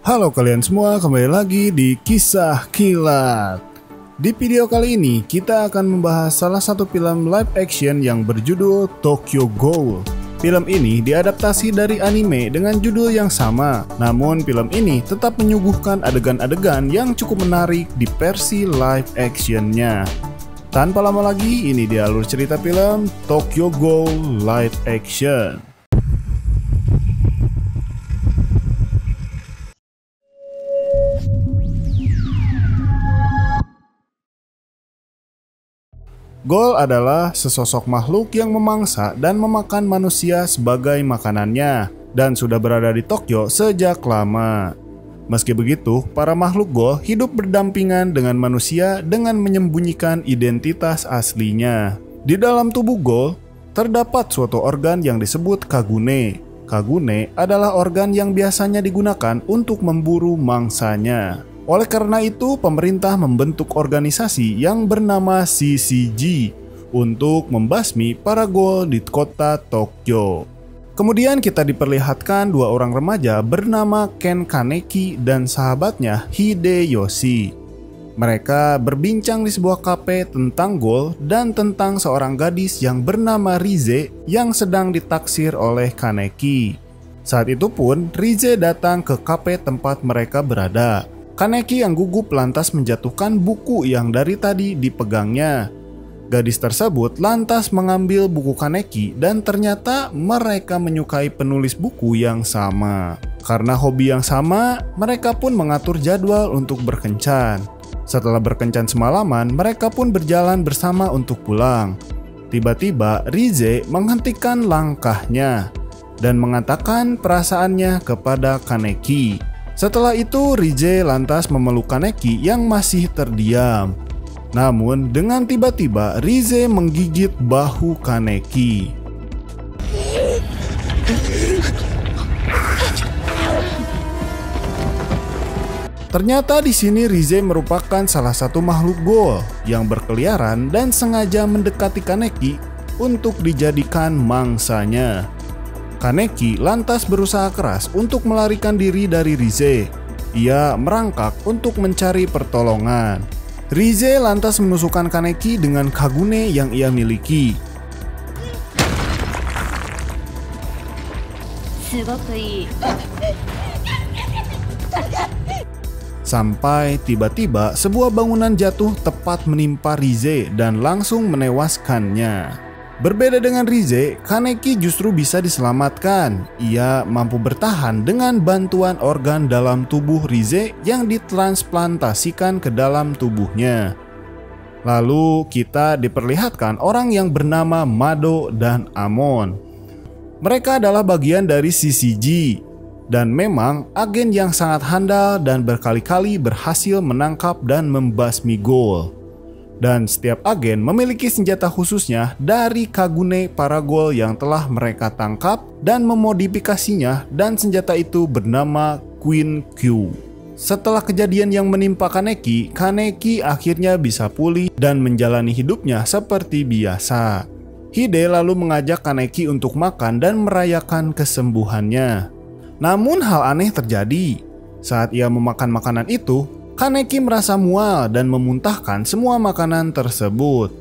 Halo kalian semua, kembali lagi di Kisah Kilat. Di video kali ini kita akan membahas salah satu film live action yang berjudul Tokyo Ghoul. Film ini diadaptasi dari anime dengan judul yang sama, namun film ini tetap menyuguhkan adegan-adegan yang cukup menarik di versi live actionnya. Tanpa lama lagi, ini dia alur cerita film Tokyo Ghoul live action. Ghoul adalah sesosok makhluk yang memangsa dan memakan manusia sebagai makanannya dan sudah berada di Tokyo sejak lama. Meski begitu, para makhluk Ghoul hidup berdampingan dengan manusia dengan menyembunyikan identitas aslinya. Di dalam tubuh Ghoul terdapat suatu organ yang disebut Kagune. Kagune adalah organ yang biasanya digunakan untuk memburu mangsanya. Oleh karena itu, pemerintah membentuk organisasi yang bernama CCG untuk membasmi para Ghoul di kota Tokyo. Kemudian kita diperlihatkan dua orang remaja bernama Ken Kaneki dan sahabatnya Hideyoshi. Mereka berbincang di sebuah kafe tentang Ghoul dan tentang seorang gadis yang bernama Rize yang sedang ditaksir oleh Kaneki. Saat itu pun Rize datang ke kafe tempat mereka berada. Kaneki yang gugup lantas menjatuhkan buku yang dari tadi dipegangnya. Gadis tersebut lantas mengambil buku Kaneki dan ternyata mereka menyukai penulis buku yang sama. Karena hobi yang sama, mereka pun mengatur jadwal untuk berkencan. Setelah berkencan semalaman, mereka pun berjalan bersama untuk pulang. Tiba-tiba Rize menghentikan langkahnya dan mengatakan perasaannya kepada Kaneki. Setelah itu, Rize lantas memeluk Kaneki yang masih terdiam. Namun, dengan tiba-tiba Rize menggigit bahu Kaneki. Ternyata di sini Rize merupakan salah satu makhluk Ghoul yang berkeliaran dan sengaja mendekati Kaneki untuk dijadikan mangsanya. Kaneki lantas berusaha keras untuk melarikan diri dari Rize. Ia merangkak untuk mencari pertolongan. Rize lantas menusukkan Kaneki dengan Kagune yang ia miliki. Sampai tiba-tiba sebuah bangunan jatuh tepat menimpa Rize dan langsung menewaskannya. Berbeda dengan Rize, Kaneki justru bisa diselamatkan. Ia mampu bertahan dengan bantuan organ dalam tubuh Rize yang ditransplantasikan ke dalam tubuhnya. Lalu kita diperlihatkan orang yang bernama Mado dan Amon. Mereka adalah bagian dari CCG dan memang agen yang sangat handal dan berkali-kali berhasil menangkap dan membasmi Ghoul. Dan setiap agen memiliki senjata khususnya dari Kagune para Ghoul yang telah mereka tangkap dan memodifikasinya, dan senjata itu bernama Queen Q. Setelah kejadian yang menimpa Kaneki, Kaneki akhirnya bisa pulih dan menjalani hidupnya seperti biasa. Hide lalu mengajak Kaneki untuk makan dan merayakan kesembuhannya. Namun hal aneh terjadi. Saat ia memakan makanan itu, Kaneki merasa mual dan memuntahkan semua makanan tersebut.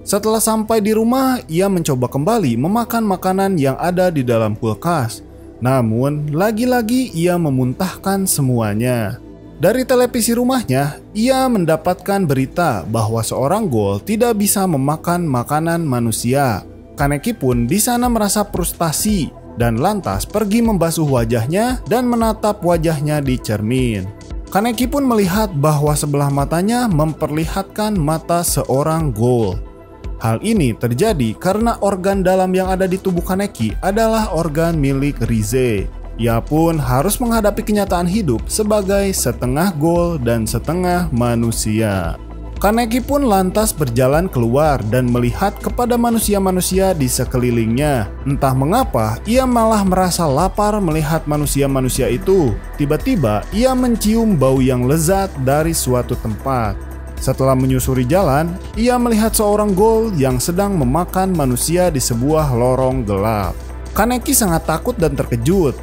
Setelah sampai di rumah, ia mencoba kembali memakan makanan yang ada di dalam kulkas. Namun, lagi-lagi ia memuntahkan semuanya. Dari televisi rumahnya, ia mendapatkan berita bahwa seorang Ghoul tidak bisa memakan makanan manusia. Kaneki pun di sana merasa frustasi dan lantas pergi membasuh wajahnya dan menatap wajahnya di cermin. Kaneki pun melihat bahwa sebelah matanya memperlihatkan mata seorang Ghoul. Hal ini terjadi karena organ dalam yang ada di tubuh Kaneki adalah organ milik Rize. Ia pun harus menghadapi kenyataan hidup sebagai setengah Ghoul dan setengah manusia. Kaneki pun lantas berjalan keluar dan melihat kepada manusia-manusia di sekelilingnya. Entah mengapa, ia malah merasa lapar melihat manusia-manusia itu. Tiba-tiba, ia mencium bau yang lezat dari suatu tempat. Setelah menyusuri jalan, ia melihat seorang Ghoul yang sedang memakan manusia di sebuah lorong gelap. Kaneki sangat takut dan terkejut.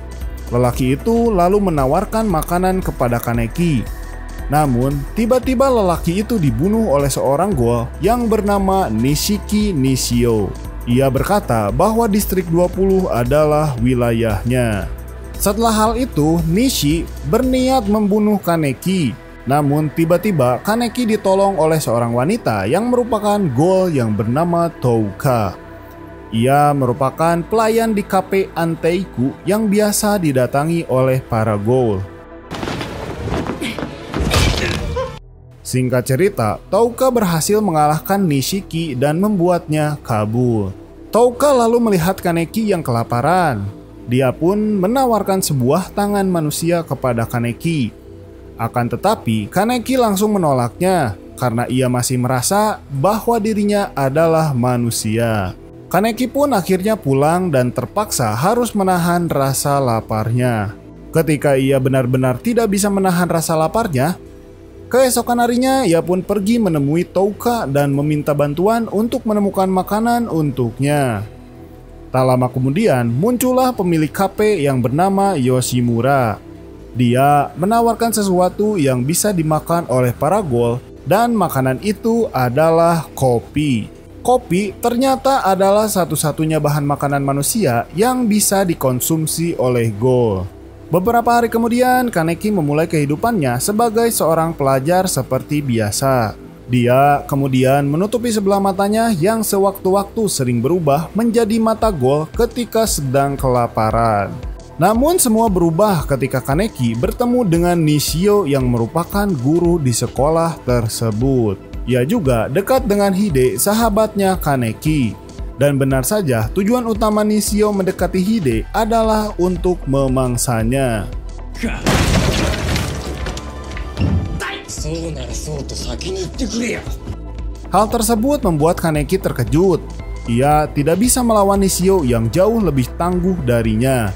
Lelaki itu lalu menawarkan makanan kepada Kaneki. Namun, tiba-tiba lelaki itu dibunuh oleh seorang ghoul yang bernama Nishiki Nishio. Ia berkata bahwa distrik 20 adalah wilayahnya. Setelah hal itu, Nishi berniat membunuh Kaneki. Namun tiba-tiba Kaneki ditolong oleh seorang wanita yang merupakan ghoul yang bernama Touka. Ia merupakan pelayan di kafe Anteiku yang biasa didatangi oleh para ghoul. Singkat cerita, Touka berhasil mengalahkan Nishiki dan membuatnya kabur. Touka lalu melihat Kaneki yang kelaparan. Dia pun menawarkan sebuah tangan manusia kepada Kaneki. Akan tetapi, Kaneki langsung menolaknya karena ia masih merasa bahwa dirinya adalah manusia. Kaneki pun akhirnya pulang dan terpaksa harus menahan rasa laparnya. Ketika ia benar-benar tidak bisa menahan rasa laparnya, keesokan harinya ia pun pergi menemui Touka dan meminta bantuan untuk menemukan makanan untuknya. Tak lama kemudian muncullah pemilik kafe yang bernama Yoshimura. Dia menawarkan sesuatu yang bisa dimakan oleh para ghoul dan makanan itu adalah kopi. Kopi ternyata adalah satu-satunya bahan makanan manusia yang bisa dikonsumsi oleh ghoul. Beberapa hari kemudian, Kaneki memulai kehidupannya sebagai seorang pelajar seperti biasa. Dia kemudian menutupi sebelah matanya yang sewaktu-waktu sering berubah menjadi mata ghoul ketika sedang kelaparan. Namun semua berubah ketika Kaneki bertemu dengan Nishio yang merupakan guru di sekolah tersebut. Ia juga dekat dengan Hide, sahabatnya Kaneki. Dan benar saja, tujuan utama Nishio mendekati Hide adalah untuk memangsanya. Hal tersebut membuat Kaneki terkejut. Ia tidak bisa melawan Nishio yang jauh lebih tangguh darinya.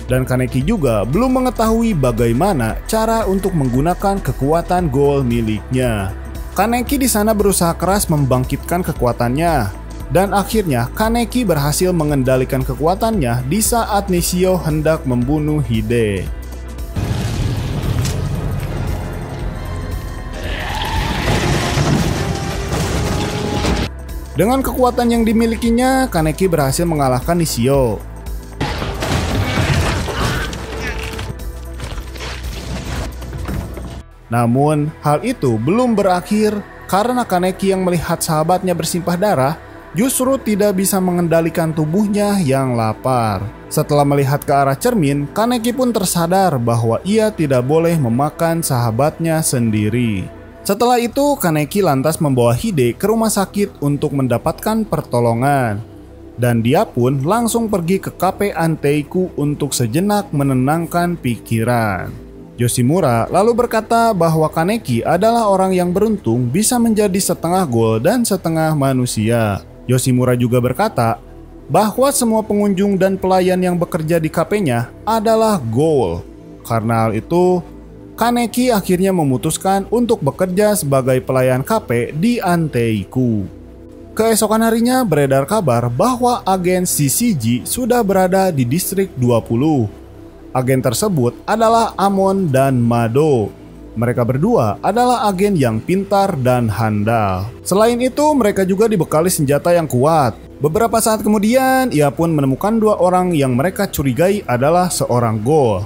Dan Kaneki juga belum mengetahui bagaimana cara untuk menggunakan kekuatan ghoul miliknya. Kaneki di sana berusaha keras membangkitkan kekuatannya. Dan akhirnya Kaneki berhasil mengendalikan kekuatannya di saat Nishio hendak membunuh Hide. Dengan kekuatan yang dimilikinya, Kaneki berhasil mengalahkan Nishio. Namun, hal itu belum berakhir karena Kaneki yang melihat sahabatnya bersimpah darah justru tidak bisa mengendalikan tubuhnya yang lapar. Setelah melihat ke arah cermin, Kaneki pun tersadar bahwa ia tidak boleh memakan sahabatnya sendiri. Setelah itu, Kaneki lantas membawa Hide ke rumah sakit untuk mendapatkan pertolongan. Dan dia pun langsung pergi ke kafe Anteiku untuk sejenak menenangkan pikiran. Yoshimura lalu berkata bahwa Kaneki adalah orang yang beruntung bisa menjadi setengah ghoul dan setengah manusia. Yoshimura juga berkata bahwa semua pengunjung dan pelayan yang bekerja di kafenya adalah ghoul. Karena hal itu, Kaneki akhirnya memutuskan untuk bekerja sebagai pelayan kafe di Anteiku. Keesokan harinya beredar kabar bahwa agen CCG sudah berada di distrik 20. Agen tersebut adalah Amon dan Mado. Mereka berdua adalah agen yang pintar dan handal. Selain itu, mereka juga dibekali senjata yang kuat. Beberapa saat kemudian, ia pun menemukan dua orang yang mereka curigai adalah seorang ghoul.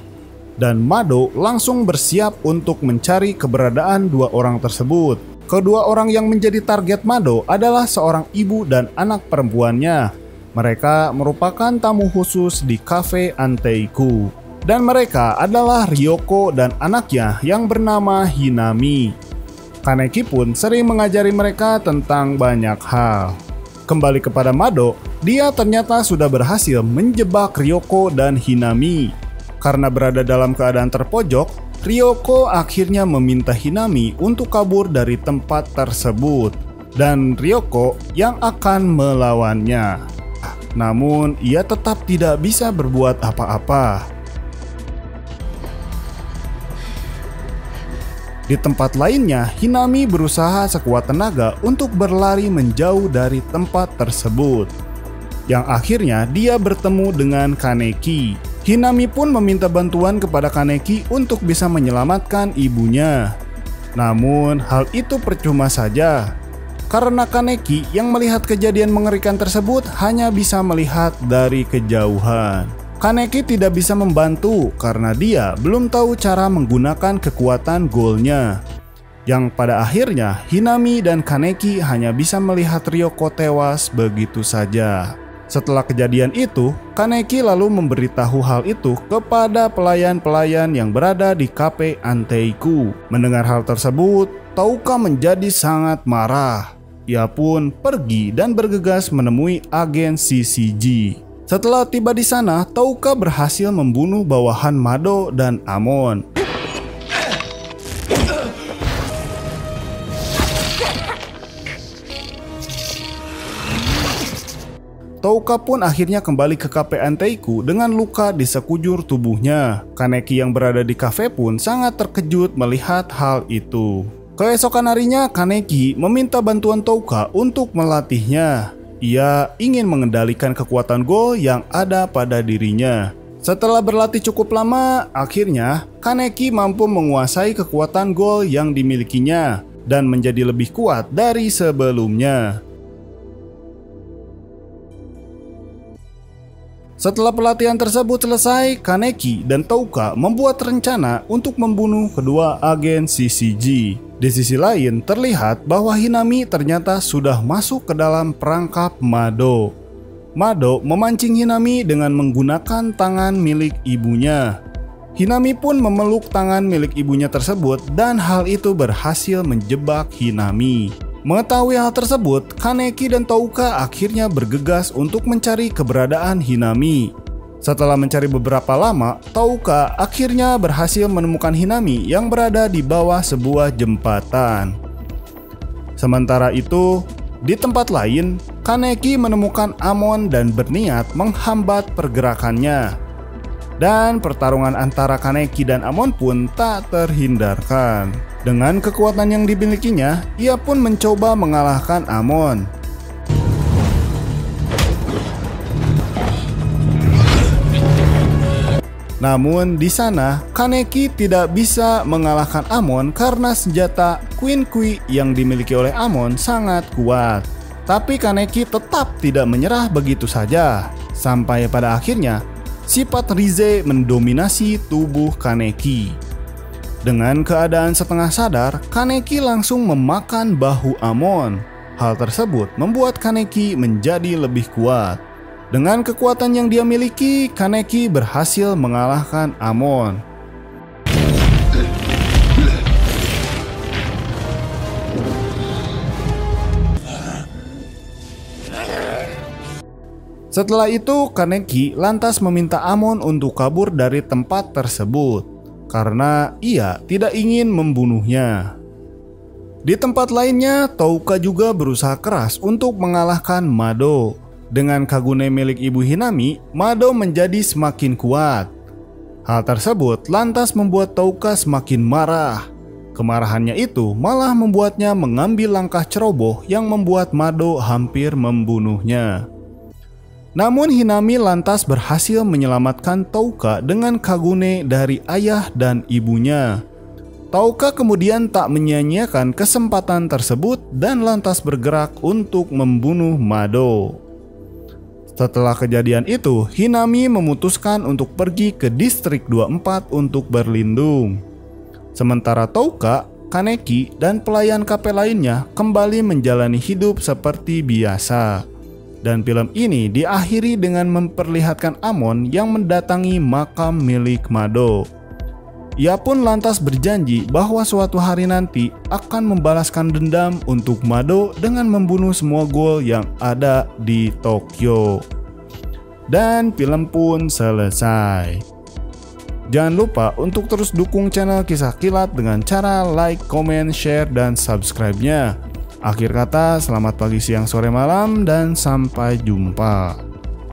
Dan Mado langsung bersiap untuk mencari keberadaan dua orang tersebut. Kedua orang yang menjadi target Mado adalah seorang ibu dan anak perempuannya. Mereka merupakan tamu khusus di kafe Anteiku. Dan mereka adalah Ryoko dan anaknya yang bernama Hinami. Kaneki pun sering mengajari mereka tentang banyak hal. Kembali kepada Mado, dia ternyata sudah berhasil menjebak Ryoko dan Hinami. Karena berada dalam keadaan terpojok, Ryoko akhirnya meminta Hinami untuk kabur dari tempat tersebut. Dan Ryoko yang akan melawannya. Namun, ia tetap tidak bisa berbuat apa-apa. Di tempat lainnya, Hinami berusaha sekuat tenaga untuk berlari menjauh dari tempat tersebut. yang akhirnya dia bertemu dengan Kaneki. Hinami pun meminta bantuan kepada Kaneki untuk bisa menyelamatkan ibunya. Namun hal itu percuma saja, karena Kaneki yang melihat kejadian mengerikan tersebut hanya bisa melihat dari kejauhan. Kaneki tidak bisa membantu karena dia belum tahu cara menggunakan kekuatan Ghoul-nya. Yang pada akhirnya Hinami dan Kaneki hanya bisa melihat Ryoko tewas begitu saja. Setelah kejadian itu, Kaneki lalu memberitahu hal itu kepada pelayan-pelayan yang berada di kafe Anteiku. Mendengar hal tersebut, Touka menjadi sangat marah. Ia pun pergi dan bergegas menemui agen CCG. Setelah tiba di sana, Touka berhasil membunuh bawahan Mado dan Amon. Touka pun akhirnya kembali ke kafe Anteiku dengan luka di sekujur tubuhnya. Kaneki yang berada di kafe pun sangat terkejut melihat hal itu. Keesokan harinya, Kaneki meminta bantuan Touka untuk melatihnya. Ia ingin mengendalikan kekuatan Ghoul yang ada pada dirinya. Setelah berlatih cukup lama, akhirnya Kaneki mampu menguasai kekuatan Ghoul yang dimilikinya dan menjadi lebih kuat dari sebelumnya. Setelah pelatihan tersebut selesai, Kaneki dan Touka membuat rencana untuk membunuh kedua agen CCG. Di sisi lain, terlihat bahwa Hinami ternyata sudah masuk ke dalam perangkap Mado. Mado memancing Hinami dengan menggunakan tangan milik ibunya. Hinami pun memeluk tangan milik ibunya tersebut dan hal itu berhasil menjebak Hinami. Mengetahui hal tersebut, Kaneki dan Touka akhirnya bergegas untuk mencari keberadaan Hinami. Setelah mencari beberapa lama, Touka akhirnya berhasil menemukan Hinami yang berada di bawah sebuah jembatan. Sementara itu, di tempat lain, Kaneki menemukan Amon dan berniat menghambat pergerakannya. Dan pertarungan antara Kaneki dan Amon pun tak terhindarkan. Dengan kekuatan yang dimilikinya, ia pun mencoba mengalahkan Amon. Namun di sana, Kaneki tidak bisa mengalahkan Amon karena senjata Queen Kui yang dimiliki oleh Amon sangat kuat. Tapi Kaneki tetap tidak menyerah begitu saja. Sampai pada akhirnya, sifat Rize mendominasi tubuh Kaneki. Dengan keadaan setengah sadar, Kaneki langsung memakan bahu Amon. Hal tersebut membuat Kaneki menjadi lebih kuat. Dengan kekuatan yang dia miliki, Kaneki berhasil mengalahkan Amon. Setelah itu, Kaneki lantas meminta Amon untuk kabur dari tempat tersebut karena ia tidak ingin membunuhnya. Di tempat lainnya, Touka juga berusaha keras untuk mengalahkan Mado. Dengan Kagune milik ibu Hinami, Mado menjadi semakin kuat. Hal tersebut lantas membuat Touka semakin marah. Kemarahannya itu malah membuatnya mengambil langkah ceroboh yang membuat Mado hampir membunuhnya. Namun Hinami lantas berhasil menyelamatkan Touka dengan Kagune dari ayah dan ibunya. Touka kemudian tak menyia-nyiakan kesempatan tersebut dan lantas bergerak untuk membunuh Mado. Setelah kejadian itu, Hinami memutuskan untuk pergi ke distrik 24 untuk berlindung. Sementara Touka, Kaneki, dan pelayan kafe lainnya kembali menjalani hidup seperti biasa. Dan film ini diakhiri dengan memperlihatkan Amon yang mendatangi makam milik Mado. Ia pun lantas berjanji bahwa suatu hari nanti akan membalaskan dendam untuk Mado dengan membunuh semua ghoul yang ada di Tokyo. Dan film pun selesai. Jangan lupa untuk terus dukung channel Kisah Kilat dengan cara like, comment, share, dan subscribe-nya. Akhir kata, selamat pagi, siang, sore, malam, dan sampai jumpa.